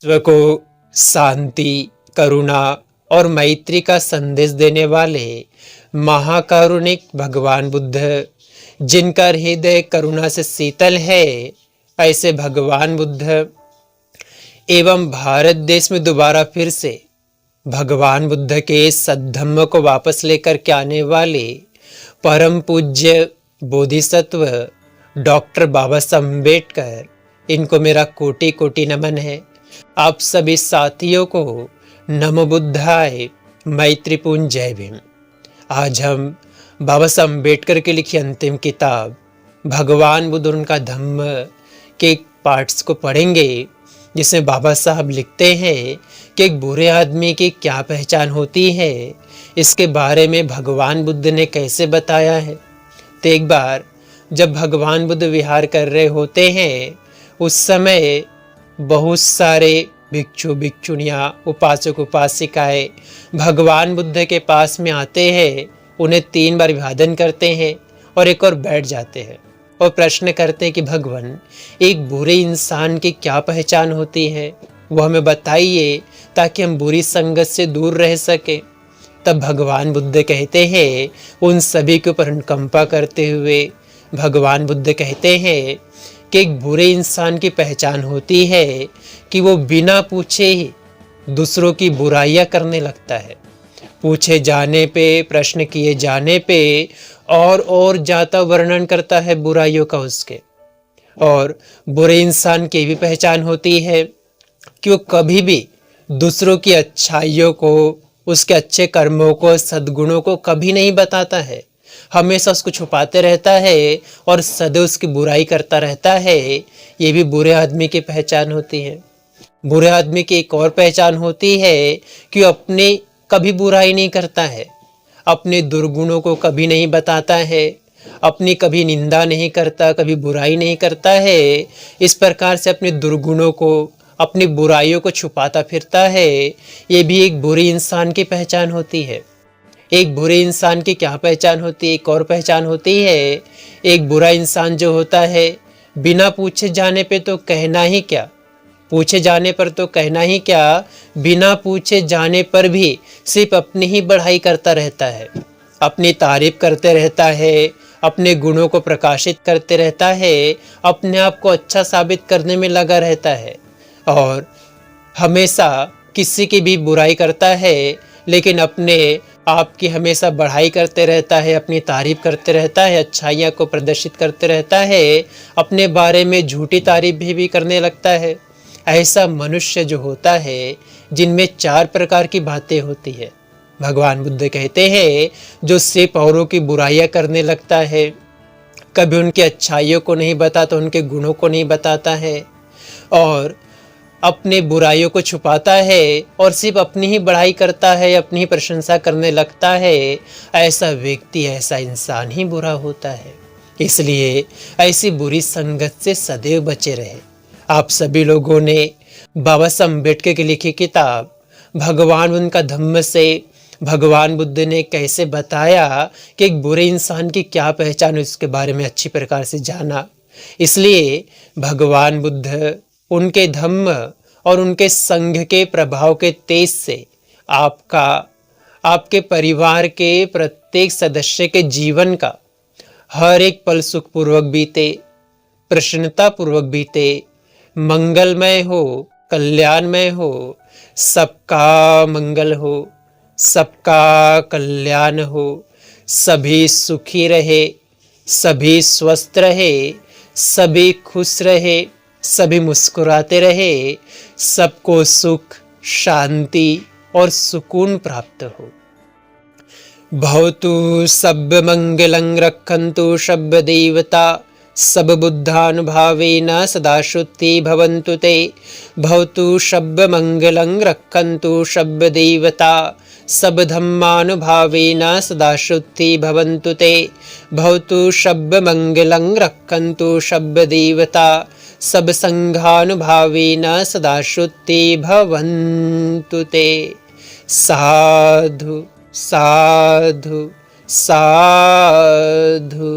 विश्व को शांति, करुणा और मैत्री का संदेश देने वाले महाकारुणिक भगवान बुद्ध, जिनका हृदय करुणा से शीतल है, ऐसे भगवान बुद्ध एवं भारत देश में दोबारा फिर से भगवान बुद्ध के सद्धम्म को वापस लेकर के आने वाले परम पूज्य बोधिसत्व डॉक्टर बाबा साहब अम्बेडकर, इनको मेरा कोटि कोटि नमन है। आप सभी साथियों को नमो बुद्धाय, मैत्रीपूर्ण जय भीम। आज हम बाबा साहब अम्बेडकर की लिखी अंतिम किताब भगवान बुद्ध और उनका धम्म के पार्ट्स को पढ़ेंगे, जिसमें बाबा साहब लिखते हैं कि एक बुरे आदमी की क्या पहचान होती है, इसके बारे में भगवान बुद्ध ने कैसे बताया है। तो एक बार जब भगवान बुद्ध विहार कर रहे होते हैं, उस समय बहुत सारे भिक्षु भिक्षुणियाँ, उपासक उपासिकाएं भगवान बुद्ध के पास में आते हैं, उन्हें 3 बार अभिवादन करते हैं और एक और बैठ जाते हैं और प्रश्न करते हैं कि भगवान, एक बुरे इंसान की क्या पहचान होती है, वो हमें बताइए ताकि हम बुरी संगत से दूर रह सके। तब भगवान बुद्ध कहते हैं, उन सभी के ऊपर अनुकंपा करते हुए भगवान बुद्ध कहते हैं कि एक बुरे इंसान की पहचान होती है कि वो बिना पूछे ही दूसरों की बुराइयां करने लगता है। पूछे जाने पे, प्रश्न किए जाने पे और जाता वर्णन करता है बुराइयों का उसके। और बुरे इंसान की भी पहचान होती है कि वो कभी भी दूसरों की अच्छाइयों को, उसके अच्छे कर्मों को, सद्गुणों को कभी नहीं बताता है, हमेशा उसको छुपाते रहता है और सदैव उसकी बुराई करता रहता है। ये भी बुरे आदमी की पहचान होती है। बुरे आदमी की एक और पहचान होती है कि वो अपने कभी बुराई नहीं करता है, अपने दुर्गुणों को कभी नहीं बताता है, अपनी कभी निंदा नहीं करता, कभी बुराई नहीं करता है। इस प्रकार से अपने दुर्गुणों को, अपनी बुराइयों को छुपाता फिरता है। ये भी एक बुरे इंसान की पहचान होती है। एक बुरे इंसान की क्या पहचान होती है? एक और पहचान होती है, एक बुरा इंसान जो होता है, बिना पूछे जाने पे तो कहना ही क्या, पूछे जाने पर तो कहना ही क्या, बिना पूछे जाने पर भी सिर्फ अपनी ही बढ़ाई करता रहता है, अपनी तारीफ करते रहता है, अपने गुणों को प्रकाशित करते रहता है, अपने आप को अच्छा साबित करने में लगा रहता है और हमेशा किसी की भी बुराई करता है, लेकिन अपने आप की हमेशा बढ़ाई करते रहता है, अपनी तारीफ करते रहता है, अच्छाइयाँ को प्रदर्शित करते रहता है, अपने बारे में झूठी तारीफ भी करने लगता है। ऐसा मनुष्य जो होता है, जिनमें 4 प्रकार की बातें होती है, भगवान बुद्ध कहते हैं, जो सिर्फ औरों की बुराइयां करने लगता है, कभी उनकी अच्छाइयों को नहीं बताता, उनके गुणों को नहीं बताता है और अपने बुराइयों को छुपाता है और सिर्फ अपनी ही बढ़ाई करता है, अपनी ही प्रशंसा करने लगता है, ऐसा व्यक्ति, ऐसा इंसान ही बुरा होता है। इसलिए ऐसी बुरी संगत से सदैव बचे रहे। आप सभी लोगों ने बाबा साहब अम्बेडकर की लिखी किताब भगवान उनका धम्म से भगवान बुद्ध ने कैसे बताया कि एक बुरे इंसान की क्या पहचान है, उसके बारे में अच्छी प्रकार से जाना। इसलिए भगवान बुद्ध, उनके धम्म और उनके संघ के प्रभाव के तेज से आपके परिवार के प्रत्येक सदस्य के जीवन का हर एक पल सुखपूर्वक बीते, प्रसन्नतापूर्वक बीते, मंगलमय हो, कल्याणमय हो, सबका मंगल हो, सबका कल्याण हो, सभी सुखी रहे, सभी स्वस्थ रहे, सभी खुश रहे, सभी मुस्कुराते रहे, सबको सुख, शांति और सुकून प्राप्त हो। भवतु सब मंगलं रक्षन्तु सब देवता सब बुद्धानुभावेन सदा शुद्धि भवन्तु ते। भवतु सब मंगलं रक्षन्तु सब देवता सब धम्मानुभावेन सदा शुद्धि भवन्तु ते। भवतु सब मंगलं रक्षन्तु सब देवता सब संघानुभावेन सदा शुद्धि भवन्तु ते। साधु साधु साधु।